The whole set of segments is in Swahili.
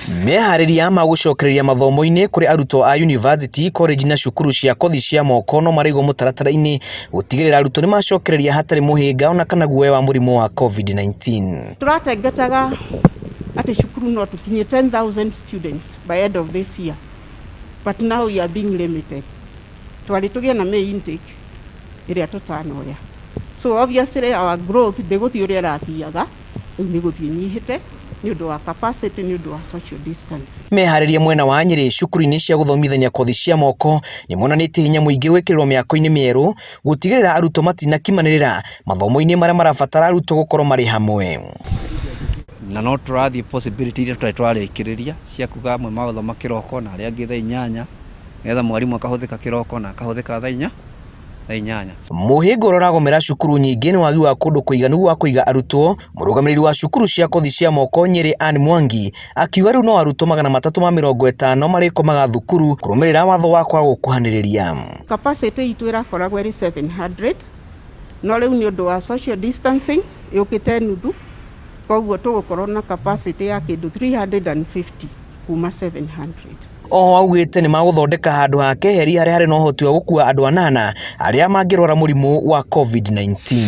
Mehariria ma gucokereria mathomo-ini kuri arutwo a university, college na cukuru cia kothi cia moko no maraigo mutaratara-ini gutigirira arutwo ni macokereria hatari muhinga ona kana guoya wa murimu wa COVID-19. Turatengetaga ati cukuru no tukinye 10,000 students by end of this year, but now we are being limited. Twali tugia na May intake iria tutanoya, so obviously our growth ndeguthii uria rathiaga ni guthii nyihite ni undu wa capacity, ni undu wa social distance. Mehariria mwena wa Nyeri cukuru-ini cia guthomithania kothi cia moko ni monanitie hinya muingi gwikirirwo miako-ini mieru gutigirira arutwo matinakimanirira mathomo-ini maria marabatara arutwo gukorwo mari hamwe. Na no turathie possibility iria twarikiriria cia kuga amwe maguthoma kiroko na aria angi thaa 8 getha mwarimu akahuthika kiroko na akahuthika thaa 8. Muhingo uragomera cukuru nyingi ni wagi wa kundu kuiganu wa kuiga arutwo. Murugamiriri wa cukuru cia kothi cia moko Nyeri Anne Mwangi akiuga riu no arutwo 350 marikomaga thukuru kurumirira watho wa kwaga gukuhaniriria. Capacity itu irakoragwo iri 700 no riu ni undu wa social distancing yukite nuthu, koguo tugukorwo na capacity ya kindu 350 kuma 700. Oho augite ni maguthondeka handu ha keheri haria hari no hoti wa gukua andu 8 aria mangirwara murimu wa COVID-19.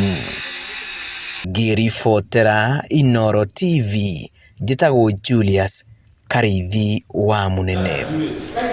Ngiribotera Inooro TV, njitagwo Julius Karithi wa Munene.